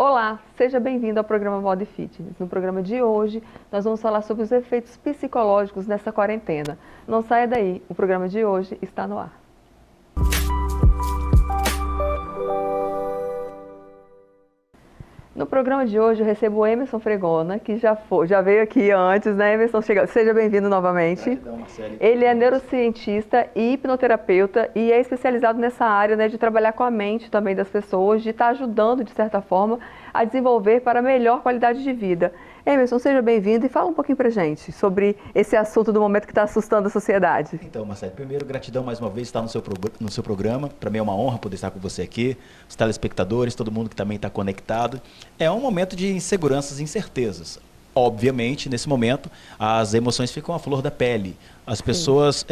Olá, seja bem-vindo ao programa Moda e Fitness. No programa de hoje, nós vamos falar sobre os efeitos psicológicos nessa quarentena. Não saia daí, o programa de hoje está no ar. No programa de hoje eu recebo o Emerson Fregona, que já veio aqui antes, né, Emerson? Seja bem-vindo novamente. Gratidão, Marcele. Ele é neurocientista e hipnoterapeuta e é especializado nessa área, né, de trabalhar com a mente também das pessoas, de estar ajudando, de certa forma, a desenvolver para melhor qualidade de vida. Emerson, seja bem-vindo e fala um pouquinho pra gente sobre esse assunto do momento que está assustando a sociedade. Então, Marcele, primeiro, gratidão mais uma vez estar no seu programa. Para mim é uma honra poder estar com você aqui, os telespectadores, todo mundo que também está conectado. É um momento de inseguranças e incertezas. Obviamente, nesse momento, as emoções ficam à flor da pele. As pessoas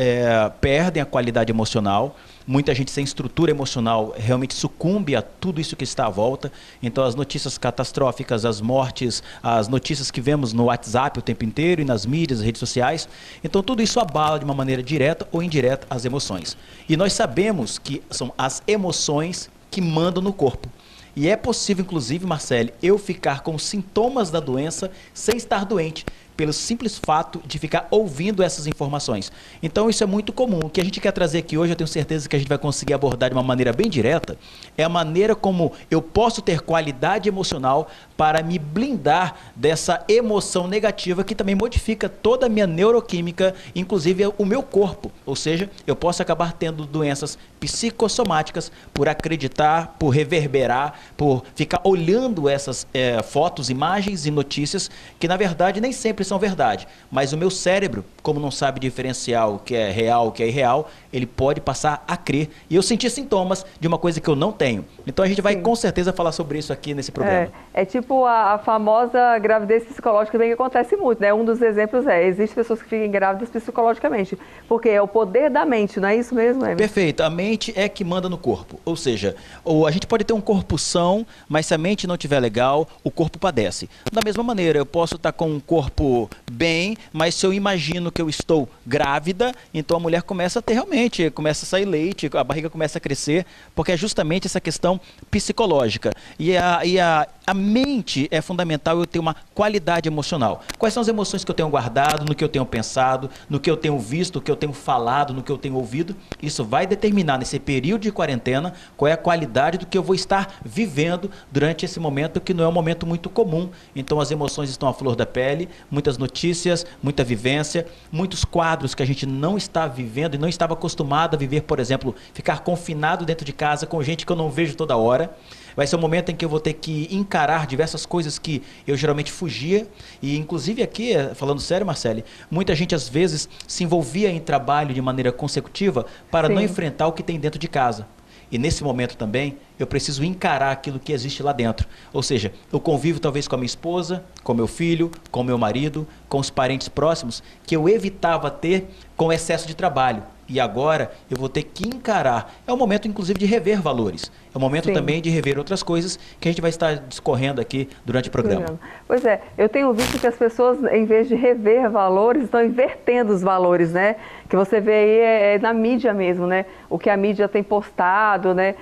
perdem a qualidade emocional. Muita gente sem estrutura emocional realmente sucumbe a tudo isso que está à volta. Então, as notícias catastróficas, as mortes, as notícias que vemos no WhatsApp o tempo inteiro e nas mídias, redes sociais. Então, tudo isso abala de uma maneira direta ou indireta as emoções. E nós sabemos que são as emoções que mandam no corpo. E é possível, inclusive, Marcele, eu ficar com sintomas da doença sem estar doente, pelo simples fato de ficar ouvindo essas informações. Então isso é muito comum. O que a gente quer trazer aqui hoje, eu tenho certeza que a gente vai conseguir abordar de uma maneira bem direta, é a maneira como eu posso ter qualidade emocional para me blindar dessa emoção negativa que também modifica toda a minha neuroquímica, inclusive o meu corpo. Ou seja, eu posso acabar tendo doenças psicossomáticas por acreditar, por reverberar, por ficar olhando essas fotos, imagens e notícias que na verdade nem sempre são verdade, mas o meu cérebro, como não sabe diferenciar o que é real, o que é irreal, ele pode passar a crer. E eu senti sintomas de uma coisa que eu não tenho. Então a gente vai com certeza falar sobre isso aqui nesse programa. É tipo a famosa gravidez psicológica que acontece muito, né? Um dos exemplos existem pessoas que ficam grávidas psicologicamente, porque é o poder da mente, não é isso mesmo, Emerson? Perfeito, a mente é que manda no corpo, ou seja, a gente pode ter um corpo são, mas se a mente não estiver legal, o corpo padece. Da mesma maneira, eu posso estar com um corpo bem, mas se eu imagino que eu estou grávida, então a mulher começa a ter realmente, começa a sair leite, a barriga começa a crescer, porque é justamente essa questão psicológica. E a mente é fundamental eu ter uma qualidade emocional. Quais são as emoções que eu tenho guardado, no que eu tenho pensado, no que eu tenho visto, no que eu tenho falado, no que eu tenho ouvido? Isso vai determinar nesse período de quarentena qual é a qualidade do que eu vou estar vivendo durante esse momento, que não é um momento muito comum. Então as emoções estão à flor da pele, muitas notícias, muita vivência, muitos quadros que a gente não está vivendo e não estava acostumado a viver, por exemplo, ficar confinado dentro de casa com gente que eu não vejo toda hora. Vai ser um momento em que eu vou ter que encarar diversas coisas que eu geralmente fugia. E inclusive aqui, falando sério, Marcele, muita gente às vezes se envolvia em trabalho de maneira consecutiva para não enfrentar o que tem dentro de casa. E nesse momento também, eu preciso encarar aquilo que existe lá dentro. Ou seja, eu convivo talvez com a minha esposa, com meu filho, com meu marido, com os parentes próximos, que eu evitava ter com excesso de trabalho. E agora eu vou ter que encarar. É um momento, inclusive, de rever valores. É um momento também de rever outras coisas que a gente vai estar discorrendo aqui durante o programa. Pois é, eu tenho visto que as pessoas, em vez de rever valores, estão invertendo os valores, né? Que você vê aí na mídia mesmo, né? O que a mídia tem postado, né?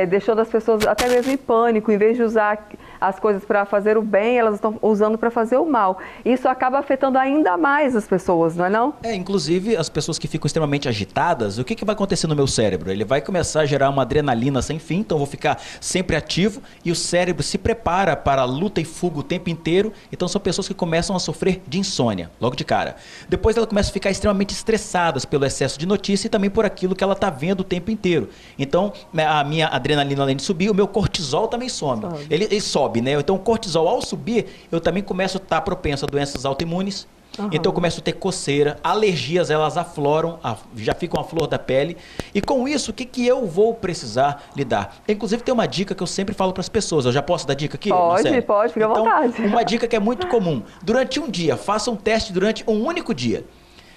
Deixando as pessoas até mesmo em pânico, em vez de usar as coisas para fazer o bem, elas estão usando para fazer o mal. Isso acaba afetando ainda mais as pessoas, não é não? Inclusive as pessoas que ficam extremamente agitadas, o que vai acontecer no meu cérebro? Ele vai começar a gerar uma adrenalina sem fim, então eu vou ficar sempre ativo e o cérebro se prepara para a luta e fuga o tempo inteiro. Então são pessoas que começam a sofrer de insônia, logo de cara. Depois ela começa a ficar extremamente estressadas pelo excesso de notícia e também por aquilo que ela está vendo o tempo inteiro. Então a minha adrenalina, além de subir, o meu cortisol também some. Ele sobe, né? Então o cortisol, ao subir, eu também começo a estar propenso a doenças autoimunes. Então eu começo a ter coceira, alergias, elas afloram, já ficam à flor da pele. E com isso, o que eu vou precisar lidar? Inclusive tem uma dica que eu sempre falo para as pessoas. Eu já posso dar dica aqui? Pode, fica à vontade. Uma dica que é muito comum. Durante um dia, faça um teste durante um único dia.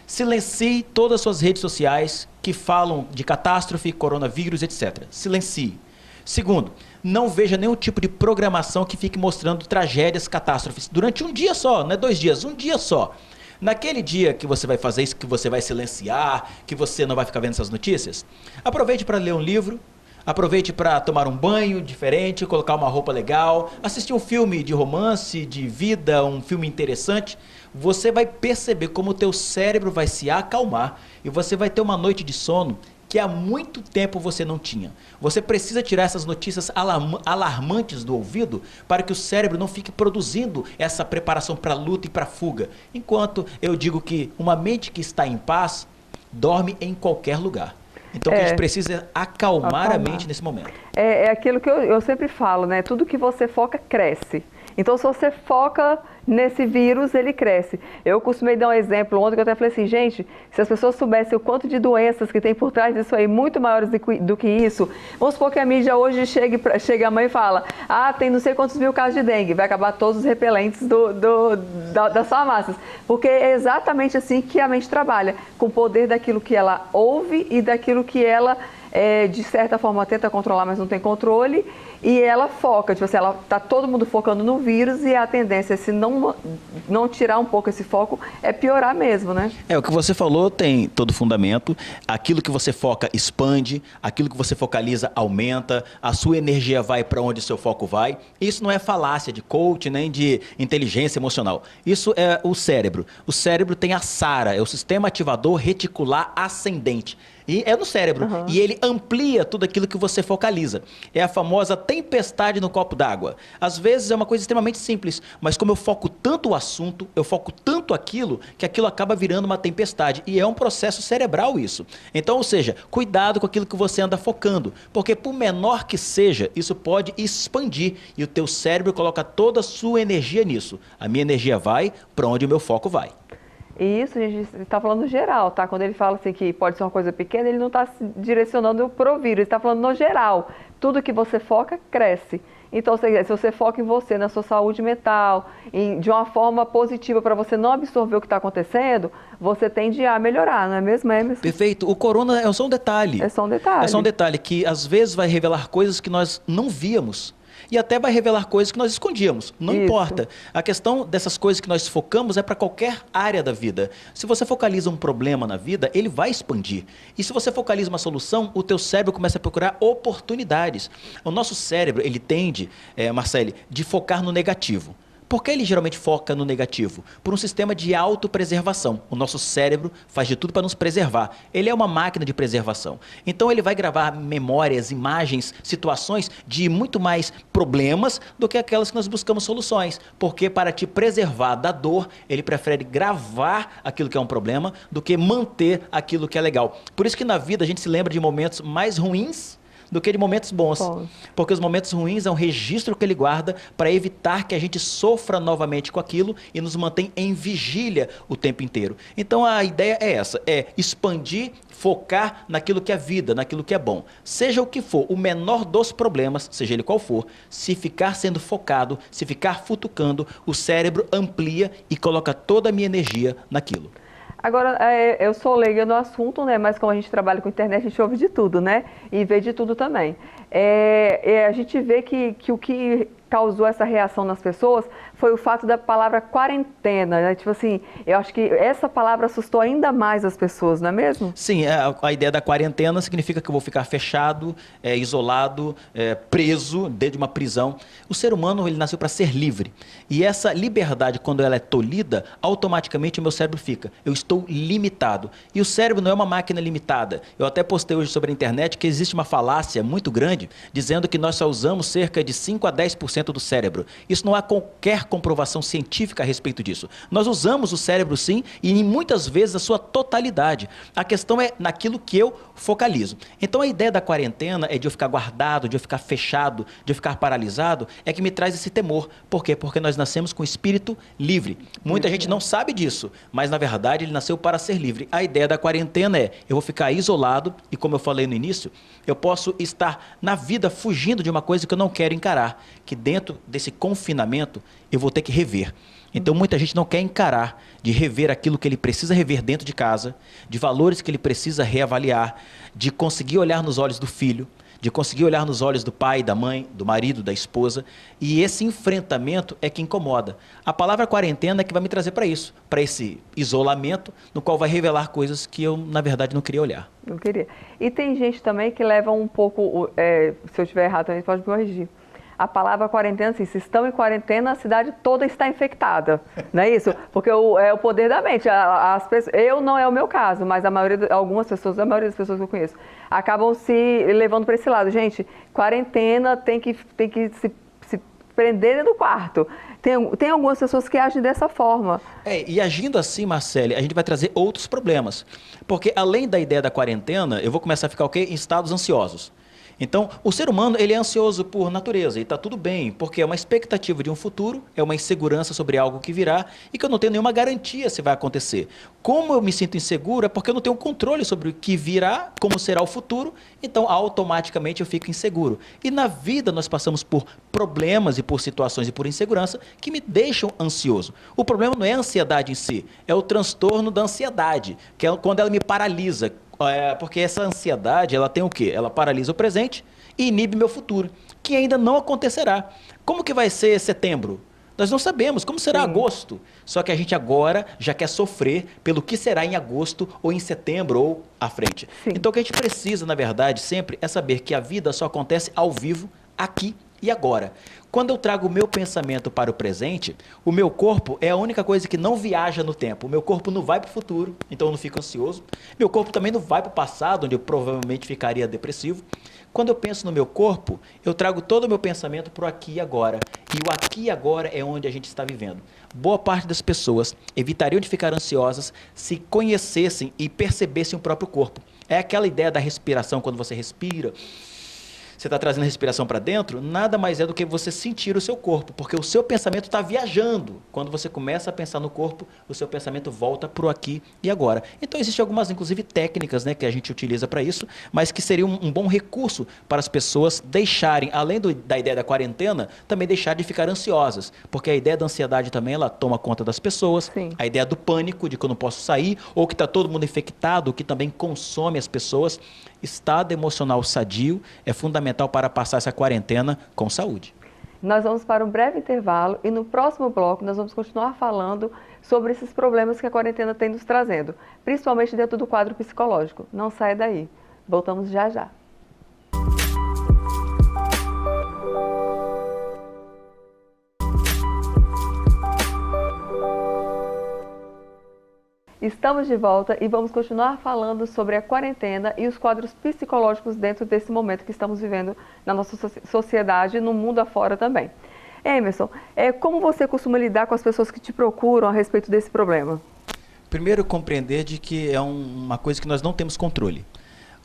Silencie todas as suas redes sociais que falam de catástrofe, coronavírus, etc. Silencie. Segundo, não veja nenhum tipo de programação que fique mostrando tragédias, catástrofes. Durante um dia só, não é 2 dias, um dia só. Naquele dia que você vai fazer isso, que você vai silenciar, que você não vai ficar vendo essas notícias, aproveite para ler um livro, Aproveite para tomar um banho diferente, colocar uma roupa legal, assistir um filme de romance, de vida, um filme interessante. Você vai perceber como o teu cérebro vai se acalmar e você vai ter uma noite de sono que há muito tempo você não tinha. Você precisa tirar essas notícias alarmantes do ouvido para que o cérebro não fique produzindo essa preparação para a luta e para a fuga. Enquanto eu digo que uma mente que está em paz dorme em qualquer lugar. Então o que a gente precisa é acalmar a mente nesse momento. É aquilo que eu sempre falo, né? Tudo que você foca cresce. Então, se você foca nesse vírus, ele cresce. Eu costumei dar um exemplo ontem que eu até falei assim, gente, se as pessoas soubessem o quanto de doenças que tem por trás disso aí, muito maiores do que isso, vamos supor que a mídia hoje chega a mãe e fala, tem não sei quantos mil casos de dengue, vai acabar todos os repelentes das farmácias. Porque é exatamente assim que a mente trabalha, com o poder daquilo que ela ouve e daquilo que ela, de certa forma, tenta controlar, mas não tem controle. E ela foca, tipo assim, tá todo mundo focando no vírus e a tendência, se não tirar um pouco esse foco, é piorar mesmo, né? O que você falou tem todo fundamento. Aquilo que você foca expande, aquilo que você focaliza aumenta, a sua energia vai para onde o seu foco vai. Isso não é falácia de coach, nem de inteligência emocional. Isso é o cérebro. O cérebro tem a SARA, é o Sistema Ativador Reticular Ascendente. E é no cérebro. E ele amplia tudo aquilo que você focaliza. É a famosa tempestade no copo d'água. Às vezes é uma coisa extremamente simples, mas como eu foco tanto o assunto, eu foco tanto aquilo, que aquilo acaba virando uma tempestade. E é um processo cerebral isso. Então, ou seja, cuidado com aquilo que você anda focando, porque por menor que seja, isso pode expandir e o teu cérebro coloca toda a sua energia nisso. A minha energia vai para onde o meu foco vai. E isso a gente está falando no geral, tá? Quando ele fala assim que pode ser uma coisa pequena, ele não está se direcionando para o vírus, ele está falando no geral. Tudo que você foca, cresce. Então, se você foca em você, na sua saúde mental, de uma forma positiva para você não absorver o que está acontecendo, você tende a melhorar, não é mesmo, Emerson? Perfeito. O corona é só um detalhe. É só um detalhe. É só um detalhe que às vezes vai revelar coisas que nós não víamos. E até vai revelar coisas que nós escondíamos. Não importa. A questão dessas coisas que nós focamos é para qualquer área da vida. Se você focaliza um problema na vida, ele vai expandir. E se você focaliza uma solução, o teu cérebro começa a procurar oportunidades. O nosso cérebro, ele tende, Marcele, de focar no negativo. Por que ele geralmente foca no negativo? Por um sistema de autopreservação. O nosso cérebro faz de tudo para nos preservar. Ele é uma máquina de preservação. Então ele vai gravar memórias, imagens, situações de muito mais problemas do que aquelas que nós buscamos soluções. Porque para te preservar da dor, ele prefere gravar aquilo que é um problema do que manter aquilo que é legal. Por isso que na vida a gente se lembra de momentos mais ruins do que de momentos bons. Porque os momentos ruins é um registro que ele guarda para evitar que a gente sofra novamente com aquilo e nos mantém em vigília o tempo inteiro. Então a ideia é essa, é expandir, focar naquilo que é vida, naquilo que é bom. Seja o que for, o menor dos problemas, seja ele qual for, se ficar sendo focado, se ficar futucando, o cérebro amplia e coloca toda a minha energia naquilo. Agora, eu sou leiga no assunto, né? Mas como a gente trabalha com internet, a gente ouve de tudo, né? E vê de tudo também. A gente vê que o que causou essa reação nas pessoas foi o fato da palavra quarentena, né? Tipo assim, eu acho que essa palavra assustou ainda mais as pessoas, não é mesmo? Sim, a ideia da quarentena significa que eu vou ficar fechado, isolado, preso dentro de uma prisão. O ser humano, ele nasceu para ser livre. E essa liberdade, quando ela é tolhida, automaticamente o meu cérebro fica, eu estou limitado. E o cérebro não é uma máquina limitada. Eu até postei hoje sobre a internet que existe uma falácia muito grande, dizendo que nós só usamos cerca de 5 a 10% do cérebro. Isso não há qualquer comprovação científica a respeito disso. Nós usamos o cérebro sim, e muitas vezes a sua totalidade. A questão é naquilo que eu focalizo. Então a ideia da quarentena é de eu ficar guardado, de eu ficar fechado, de eu ficar paralisado, é que me traz esse temor. Por quê? Porque nós nascemos com o espírito livre. Muita gente não sabe disso, mas na verdade ele nasceu para ser livre. A ideia da quarentena é, eu vou ficar isolado e como eu falei no início, eu posso estar na vida fugindo de uma coisa que eu não quero encarar, que dentro desse confinamento eu vou ter que rever. Então muita gente não quer encarar de rever aquilo que ele precisa rever dentro de casa, de valores que ele precisa reavaliar, de conseguir olhar nos olhos do filho, de conseguir olhar nos olhos do pai, da mãe, do marido, da esposa, e esse enfrentamento é que incomoda. A palavra quarentena é que vai me trazer para isso, para esse isolamento, no qual vai revelar coisas que eu, na verdade, não queria olhar. Não queria. E tem gente também que leva um pouco, se eu estiver errado também pode me corrigir. A palavra quarentena, assim, se estão em quarentena, a cidade toda está infectada, não é isso? Porque é o poder da mente. As pessoas, não é o meu caso, mas a maioria das pessoas que eu conheço, acabam se levando para esse lado. Gente, quarentena tem que se prender dentro do quarto. Tem algumas pessoas que agem dessa forma. E agindo assim, Marcele, a gente vai trazer outros problemas. Porque além da ideia da quarentena, eu vou começar a ficar em estados ansiosos. Então, o ser humano, ele é ansioso por natureza e está tudo bem, porque é uma expectativa de um futuro, é uma insegurança sobre algo que virá e que eu não tenho nenhuma garantia se vai acontecer. Como eu me sinto inseguro é porque eu não tenho controle sobre o que virá, como será o futuro, então automaticamente eu fico inseguro. E na vida nós passamos por problemas e por situações e por insegurança que me deixam ansioso. O problema não é a ansiedade em si, é o transtorno da ansiedade, que é quando ela me paralisa. Porque essa ansiedade, ela tem o quê? Ela paralisa o presente e inibe meu futuro, que ainda não acontecerá. Como que vai ser setembro? Nós não sabemos. Como será agosto? Só que a gente agora já quer sofrer pelo que será em agosto ou em setembro ou à frente. Sim. Então o que a gente precisa, na verdade, sempre é saber que a vida só acontece ao vivo, aqui e agora. Quando eu trago o meu pensamento para o presente, o meu corpo é a única coisa que não viaja no tempo. O meu corpo não vai para o futuro, então eu não fico ansioso. Meu corpo também não vai para o passado, onde eu provavelmente ficaria depressivo. Quando eu penso no meu corpo, eu trago todo o meu pensamento para o aqui e agora. E o aqui e agora é onde a gente está vivendo. Boa parte das pessoas evitariam de ficar ansiosas se conhecessem e percebessem o próprio corpo. É aquela ideia da respiração, quando você respira, você está trazendo a respiração para dentro, nada mais é do que você sentir o seu corpo, porque o seu pensamento está viajando. Quando você começa a pensar no corpo, o seu pensamento volta para o aqui e agora. Então, existem algumas, inclusive, técnicas, né, que a gente utiliza para isso, mas que seria um bom recurso para as pessoas deixarem, além da ideia da quarentena, também deixar de ficar ansiosas, porque a ideia da ansiedade também, ela toma conta das pessoas. Sim. A ideia do pânico, de que eu não posso sair, ou que está todo mundo infectado, que também consome as pessoas. Estado emocional sadio é fundamental para passar essa quarentena com saúde. Nós vamos para um breve intervalo e no próximo bloco nós vamos continuar falando sobre esses problemas que a quarentena tem nos trazendo, principalmente dentro do quadro psicológico. Não saia daí. Voltamos já já. Estamos de volta e vamos continuar falando sobre a quarentena e os quadros psicológicos dentro desse momento que estamos vivendo na nossa sociedade e no mundo afora também. Emerson, como você costuma lidar com as pessoas que te procuram a respeito desse problema? Primeiro, compreender de que é uma coisa que nós não temos controle.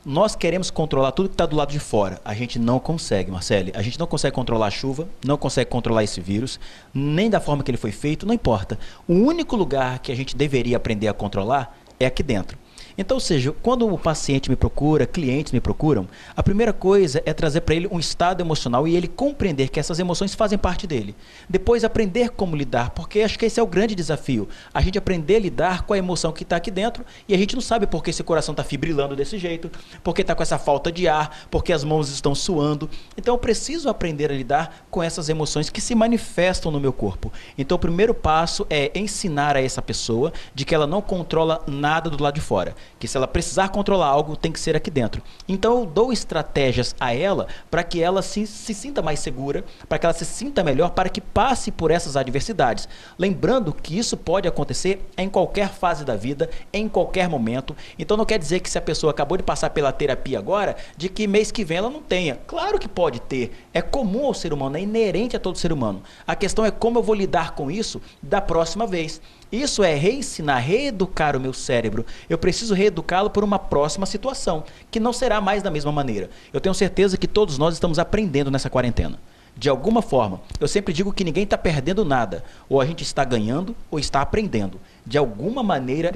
Nós queremos controlar tudo que está do lado de fora. A gente não consegue, Marcele. A gente não consegue controlar a chuva, não consegue controlar esse vírus, nem da forma que ele foi feito, não importa. O único lugar que a gente deveria aprender a controlar é aqui dentro. Então, ou seja, quando o paciente me procura, clientes me procuram, a primeira coisa é trazer para ele um estado emocional e ele compreender que essas emoções fazem parte dele. Depois, aprender como lidar, porque acho que esse é o grande desafio. A gente aprender a lidar com a emoção que está aqui dentro e a gente não sabe por que esse coração está fibrilando desse jeito, porque está com essa falta de ar, porque as mãos estão suando. Então, eu preciso aprender a lidar com essas emoções que se manifestam no meu corpo. Então, o primeiro passo é ensinar a essa pessoa de que ela não controla nada do lado de fora. Que se ela precisar controlar algo, tem que ser aqui dentro. Então eu dou estratégias a ela para que ela se sinta mais segura, para que ela se sinta melhor, para que passe por essas adversidades. Lembrando que isso pode acontecer em qualquer fase da vida, em qualquer momento. Então não quer dizer que se a pessoa acabou de passar pela terapia agora, de que mês que vem ela não tenha. Claro que pode ter. É comum ao ser humano, é inerente a todo ser humano. A questão é como eu vou lidar com isso da próxima vez. Isso é reensinar, reeducar o meu cérebro. Eu preciso reeducá-lo por uma próxima situação, que não será mais da mesma maneira. Eu tenho certeza que todos nós estamos aprendendo nessa quarentena. De alguma forma, eu sempre digo que ninguém está perdendo nada. Ou a gente está ganhando ou está aprendendo. De alguma maneira,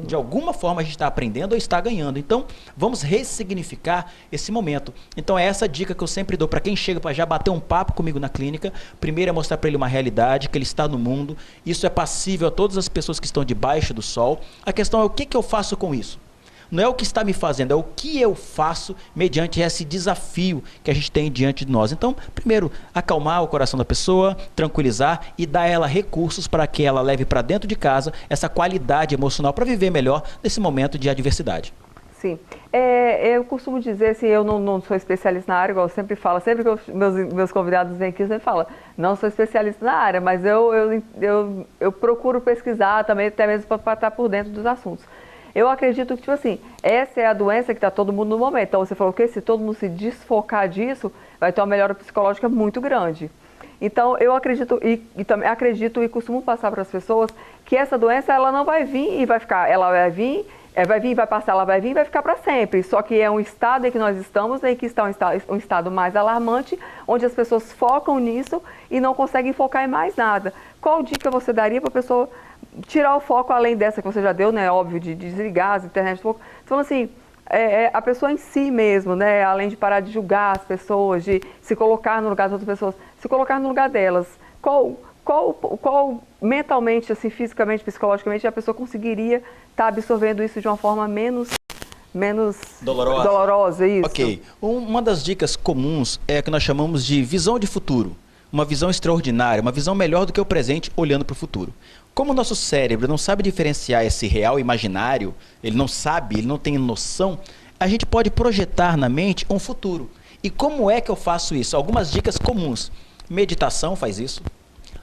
de alguma forma a gente está aprendendo ou está ganhando. Então, vamos ressignificar esse momento. Então, é essa dica que eu sempre dou para quem chega para já bater um papo comigo na clínica. Primeiro é mostrar para ele uma realidade, que ele está no mundo. Isso é passível a todas as pessoas que estão debaixo do sol. A questão é o que eu faço com isso? Não é o que está me fazendo, é o que eu faço mediante esse desafio que a gente tem diante de nós. Então, primeiro, acalmar o coração da pessoa, tranquilizar e dar a ela recursos para que ela leve para dentro de casa essa qualidade emocional para viver melhor nesse momento de adversidade. Sim. Eu costumo dizer, assim, eu não sou especialista na área, igual eu sempre falo, sempre que meus convidados vêm aqui, eu sempre falo, não sou especialista na área, mas eu procuro pesquisar também, até mesmo para estar por dentro dos assuntos. Eu acredito que, tipo assim, essa é a doença que está todo mundo no momento. Então, você falou que se todo mundo se desfocar disso, vai ter uma melhora psicológica muito grande. Então, eu acredito e também acredito e costumo passar para as pessoas que essa doença, ela não vai vir e vai ficar, ela vai vir, vai passar, ela vai vir e vai ficar para sempre. Só que é um estado em que nós estamos, em que está um estado mais alarmante, onde as pessoas focam nisso e não conseguem focar em mais nada. Qual dica você daria para a pessoa tirar o foco além dessa que você já deu, né? Óbvio, de desligar as internet um pouco. Você falou assim, a pessoa em si mesmo, né? Além de parar de julgar as pessoas, de se colocar no lugar das outras pessoas, se colocar no lugar delas. Qual mentalmente, assim, fisicamente, psicologicamente, a pessoa conseguiria estar absorvendo isso de uma forma menos dolorosa, isso? Ok. Uma das dicas comuns é a que nós chamamos de visão de futuro. Uma visão extraordinária, uma visão melhor do que o presente, olhando para o futuro. Como o nosso cérebro não sabe diferenciar esse real e imaginário, ele não tem noção, a gente pode projetar na mente um futuro. E como é que eu faço isso? Algumas dicas comuns. Meditação faz isso.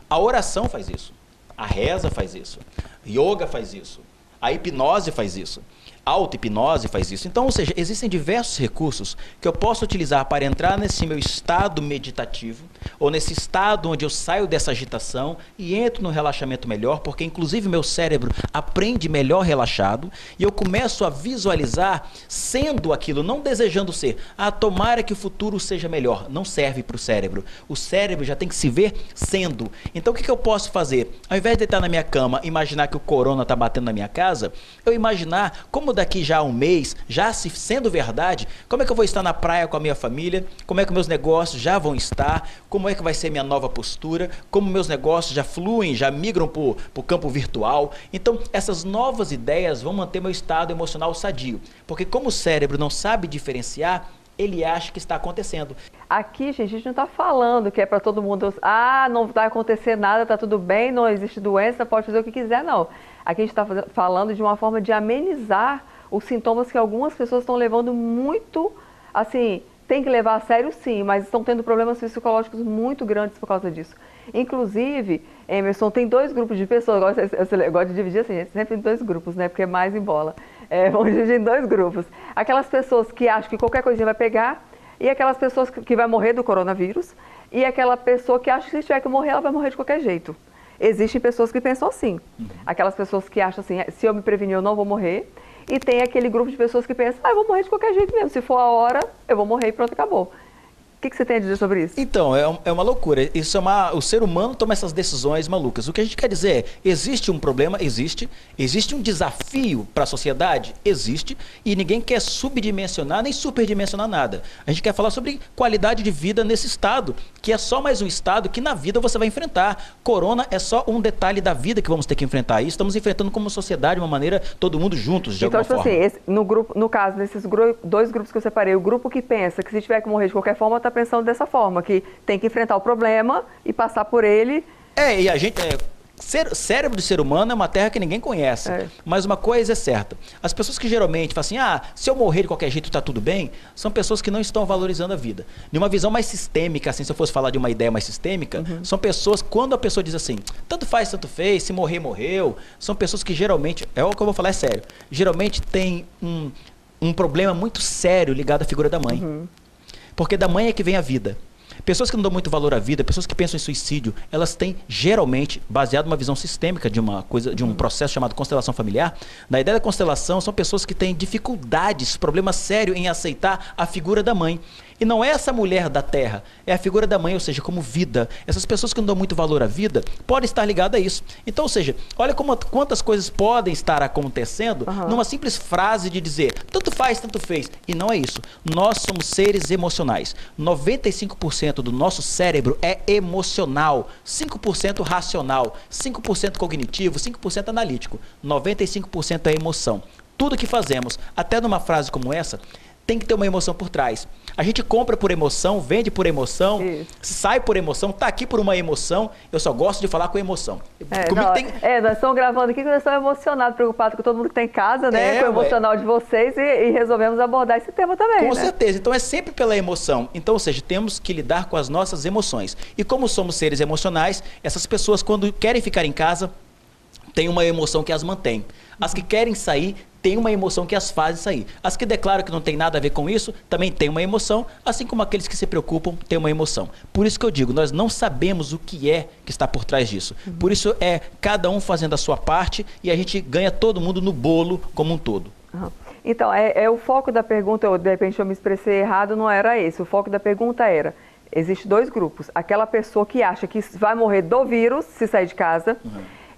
A oração faz isso. A reza faz isso. Yoga faz isso. A hipnose faz isso. A auto-hipnose faz isso. Então, ou seja, existem diversos recursos que eu posso utilizar para entrar nesse meu estado meditativo, ou nesse estado onde eu saio dessa agitação e entro no relaxamento melhor, porque inclusive meu cérebro aprende melhor relaxado, e eu começo a visualizar sendo aquilo, não desejando ser. Tomara que o futuro seja melhor. Não serve para o cérebro. O cérebro já tem que se ver sendo. Então, o que eu posso fazer? Ao invés de deitar na minha cama, imaginar que o corona está batendo na minha casa, eu imaginar como daqui já a um mês, já se sendo verdade, como é que eu vou estar na praia com a minha família, como é que meus negócios já vão estar, como é que vai ser minha nova postura, como meus negócios já fluem, já migram para o campo virtual. Então, essas novas ideias vão manter meu estado emocional sadio, porque como o cérebro não sabe diferenciar, ele acha que está acontecendo. Aqui, gente, a gente não está falando que é para todo mundo, não vai acontecer nada, tá tudo bem, não existe doença, pode fazer o que quiser, não. Aqui a gente está falando de uma forma de amenizar os sintomas que algumas pessoas estão levando muito, assim, tem que levar a sério sim, mas estão tendo problemas psicológicos muito grandes por causa disso. Inclusive, Emerson, tem dois grupos de pessoas, eu gosto de dividir assim, sempre em dois grupos, né, porque é mais em bola. Vamos dividir em dois grupos. Aquelas pessoas que acham que qualquer coisinha vai pegar, e aquelas pessoas que vai morrer do coronavírus, e aquela pessoa que acha que se tiver que morrer, ela vai morrer de qualquer jeito. Existem pessoas que pensam assim. Aquelas pessoas que acham assim, se eu me prevenir, eu não vou morrer. E tem aquele grupo de pessoas que pensam, eu vou morrer de qualquer jeito mesmo. Se for a hora, eu vou morrer e pronto, acabou. O que você tem a dizer sobre isso? Então, é uma loucura. O ser humano toma essas decisões malucas. O que a gente quer dizer é, existe um problema? Existe. Existe um desafio para a sociedade? Existe. E ninguém quer subdimensionar nem superdimensionar nada. A gente quer falar sobre qualidade de vida nesse estado, que é só mais um estado que na vida você vai enfrentar. Corona é só um detalhe da vida que vamos ter que enfrentar. E estamos enfrentando como sociedade de uma maneira, todo mundo juntos, de alguma forma. Então, assim, no caso, nesses dois grupos que eu separei, o grupo que pensa que se tiver que morrer de qualquer forma, está pensando dessa forma, que tem que enfrentar o problema e passar por ele. E a gente... Cérebro de ser humano é uma terra que ninguém conhece. Mas uma coisa é certa. As pessoas que geralmente falam assim, se eu morrer de qualquer jeito está tudo bem, são pessoas que não estão valorizando a vida. De uma visão mais sistêmica, assim, se eu fosse falar de uma ideia mais sistêmica, são pessoas, quando a pessoa diz assim, tanto faz, tanto fez, se morrer, morreu, são pessoas que geralmente, o que eu vou falar é sério, geralmente tem um problema muito sério ligado à figura da mãe. Porque da mãe é que vem a vida. Pessoas que não dão muito valor à vida, pessoas que pensam em suicídio, elas têm geralmente, baseado numa visão sistêmica de um processo chamado constelação familiar, na ideia da constelação são pessoas que têm dificuldades, problema sério em aceitar a figura da mãe. E não é essa mulher da terra, é a figura da mãe, ou seja, como vida. Essas pessoas que não dão muito valor à vida podem estar ligadas a isso. Então, ou seja, olha quantas coisas podem estar acontecendo numa simples frase de dizer, tanto faz, tanto fez. E não é isso. Nós somos seres emocionais. 95% do nosso cérebro é emocional, 5% racional, 5% cognitivo, 5% analítico. 95% é emoção. tudo que fazemos, até numa frase como essa, tem que ter uma emoção por trás. A gente compra por emoção, vende por emoção, sai por emoção, tá aqui por uma emoção. Eu só gosto de falar com emoção. Nós estamos gravando aqui que nós estamos emocionados, preocupados com todo mundo que está em casa, né? Com o emocional de vocês e resolvemos abordar esse tema também. Com certeza. Então é sempre pela emoção. Então, ou seja, temos que lidar com as nossas emoções. E como somos seres emocionais, essas pessoas, quando querem ficar em casa, têm uma emoção que as mantém. As que querem sair, tem uma emoção que as faz sair. As que declaram que não tem nada a ver com isso, também tem uma emoção, assim como aqueles que se preocupam têm uma emoção. Por isso que eu digo, nós não sabemos o que é que está por trás disso. Por isso é cada um fazendo a sua parte e a gente ganha todo mundo no bolo como um todo. Então, o foco da pergunta, de repente eu me expressei errado, não era esse. O foco da pergunta era, existem dois grupos. Aquela pessoa que acha que vai morrer do vírus se sair de casa,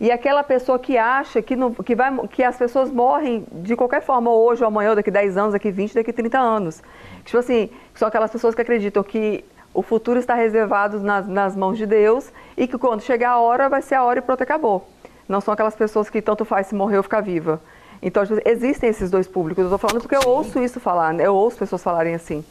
e aquela pessoa que acha que as pessoas morrem de qualquer forma, hoje ou amanhã, ou daqui 10 anos, daqui 20, daqui 30 anos. Tipo assim, são aquelas pessoas que acreditam que o futuro está reservado nas mãos de Deus e que quando chegar a hora, vai ser a hora e pronto, acabou. Não são aquelas pessoas que tanto faz se morrer ou ficar viva. Então, existem esses dois públicos. Eu estou falando porque eu ouço isso falar, né? Eu ouço pessoas falarem assim.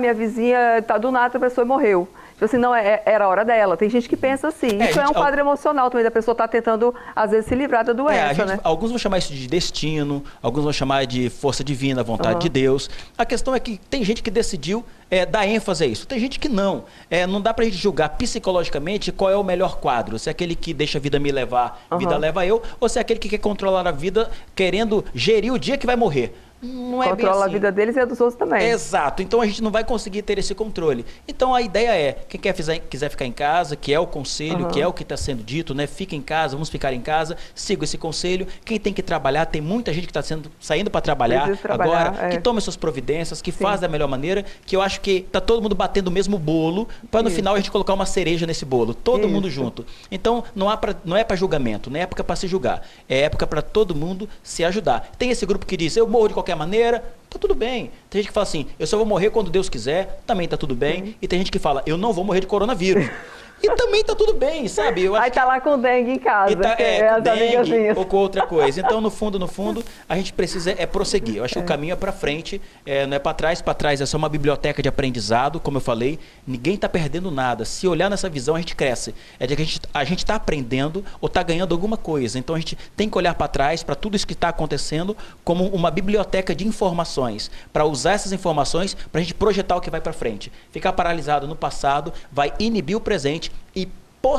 Minha vizinha, do nada a pessoa morreu. Tipo assim, não, era a hora dela. Tem gente que pensa assim. Isso é um quadro emocional também, da pessoa estar tentando, às vezes, se livrar da doença, né? Alguns vão chamar isso de destino, alguns vão chamar de força divina, vontade de Deus. A questão é que tem gente que decidiu dar ênfase a isso. Tem gente que não. Não dá pra gente julgar psicologicamente qual é o melhor quadro. Se é aquele que deixa a vida me levar, vida leva eu, ou se é aquele que quer controlar a vida querendo gerir o dia que vai morrer. Não é controla bem assim. A vida deles e a dos outros também. Exato. Então a gente não vai conseguir ter esse controle. Então a ideia é, quem quiser ficar em casa, que é o conselho, que é o que está sendo dito, né? Fica em casa, vamos ficar em casa, siga esse conselho. Quem tem que trabalhar, tem muita gente que está saindo para trabalhar agora, que toma suas providências, que faz da melhor maneira, que eu acho que está todo mundo batendo o mesmo bolo, para no final a gente colocar uma cereja nesse bolo, todo mundo junto. Então não é para julgamento, não é época para se julgar, é época para todo mundo se ajudar. Tem esse grupo que diz, eu morro de qualquer maneira, tá tudo bem. Tem gente que fala assim, eu só vou morrer quando Deus quiser, também tá tudo bem. E tem gente que fala, eu não vou morrer de coronavírus. E também tá tudo bem, sabe? Eu acho aí tá lá com dengue em casa, com dengue ou com outra coisa. Então, no fundo, a gente precisa prosseguir. Eu acho que o caminho é para frente, não é para trás. Para trás é só uma biblioteca de aprendizado, como eu falei. Ninguém tá perdendo nada. Se olhar nessa visão, a gente cresce. É de que a gente tá aprendendo ou tá ganhando alguma coisa. Então, a gente tem que olhar para trás, para tudo isso que está acontecendo, como uma biblioteca de informações, para usar essas informações para a gente projetar o que vai para frente. Ficar paralisado no passado vai inibir o presente e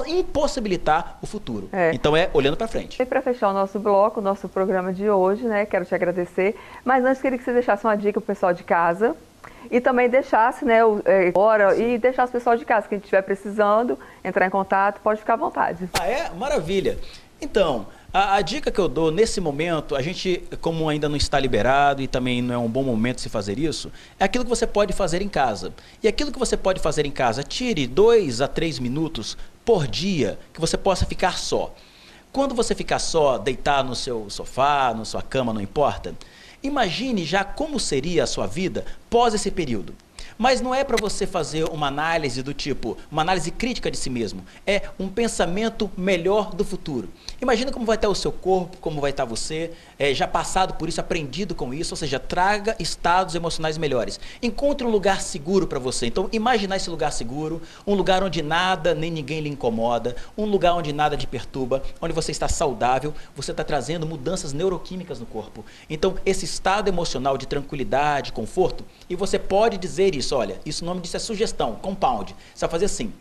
impossibilitar o futuro. Então olhando para frente. E para fechar o nosso bloco, o nosso programa de hoje, né? Quero te agradecer. Mas antes queria que você deixasse uma dica pro pessoal de casa e também deixasse, né, e deixasse o pessoal de casa, quem estiver precisando, entrar em contato, pode ficar à vontade. Maravilha. Então, a dica que eu dou nesse momento, a gente, como ainda não está liberado e também não é um bom momento se fazer isso, é aquilo que você pode fazer em casa. E aquilo que você pode fazer em casa, tire 2 a 3 minutos por dia que você possa ficar só. Quando você ficar só, deitar no seu sofá, na sua cama, não importa, imagine já como seria a sua vida pós esse período. Mas não é para você fazer uma análise do tipo, uma análise crítica de si mesmo. É um pensamento melhor do futuro. Imagina como vai estar o seu corpo, como vai estar você, já passado por isso, aprendido com isso, ou seja, traga estados emocionais melhores. Encontre um lugar seguro para você. Então, imaginar esse lugar seguro, um lugar onde nada nem ninguém lhe incomoda, um lugar onde nada te perturba, onde você está saudável, você está trazendo mudanças neuroquímicas no corpo. Então, esse estado emocional de tranquilidade, conforto, e você pode dizer isso, olha, isso o nome disso é sugestão, compound. Você vai fazer assim,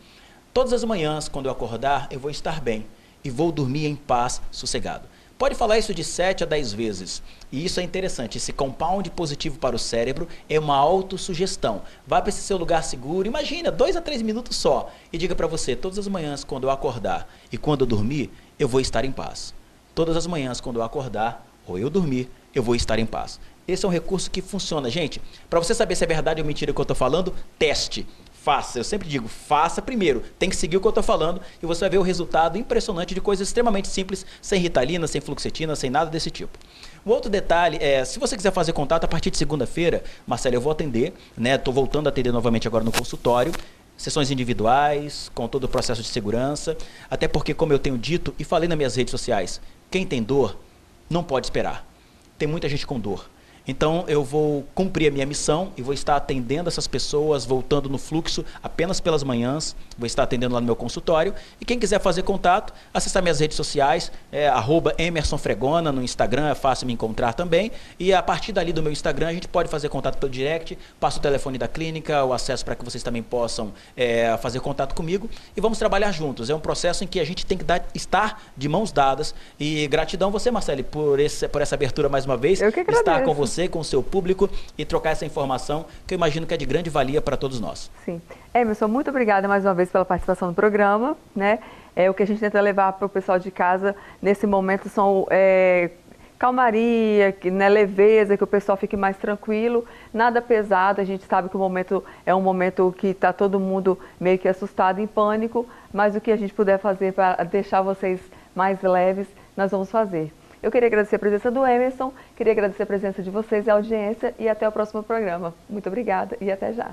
todas as manhãs, quando eu acordar, eu vou estar bem e vou dormir em paz, sossegado. Pode falar isso de 7 a 10 vezes. E isso é interessante. Esse compound positivo para o cérebro é uma autossugestão. Vá para esse seu lugar seguro. Imagina, 2 a 3 minutos só. E diga para você, todas as manhãs, quando eu acordar e quando eu dormir, eu vou estar em paz. Todas as manhãs, quando eu acordar ou eu dormir, eu vou estar em paz. Esse é um recurso que funciona. Gente, para você saber se é verdade ou mentira o que eu estou falando, teste. Faça, eu sempre digo, faça primeiro, tem que seguir o que eu estou falando e você vai ver o resultado impressionante de coisas extremamente simples, sem ritalina, sem fluoxetina, sem nada desse tipo. O outro detalhe é, se você quiser fazer contato a partir de segunda-feira, Marcelo, eu vou atender, né? Estou voltando a atender novamente agora no consultório, sessões individuais, com todo o processo de segurança, até porque, como eu tenho dito e falei nas minhas redes sociais, quem tem dor não pode esperar. tem muita gente com dor. Então eu vou cumprir a minha missão e vou estar atendendo essas pessoas, voltando no fluxo apenas pelas manhãs, vou estar atendendo lá no meu consultório. E quem quiser fazer contato, acessar minhas redes sociais, @EmersonFregona, no Instagram, é fácil me encontrar também. E a partir dali do meu Instagram a gente pode fazer contato pelo direct, passo o telefone da clínica, o acesso para que vocês também possam fazer contato comigo e vamos trabalhar juntos. É um processo em que a gente tem que estar de mãos dadas. E gratidão você, Marcele, por essa abertura mais uma vez. Eu que agradeço. Estar com você, com o seu público e trocar essa informação que eu imagino que é de grande valia para todos nós. Sim. Emerson, muito obrigada mais uma vez pela participação no programa, né? O que a gente tenta levar para o pessoal de casa nesse momento são calmaria, né, leveza, que o pessoal fique mais tranquilo, nada pesado. A gente sabe que o momento é um momento que está todo mundo meio que assustado, em pânico, mas o que a gente puder fazer para deixar vocês mais leves, nós vamos fazer. Eu queria agradecer a presença do Emerson, queria agradecer a presença de vocês e a audiência e até o próximo programa. Muito obrigada e até já.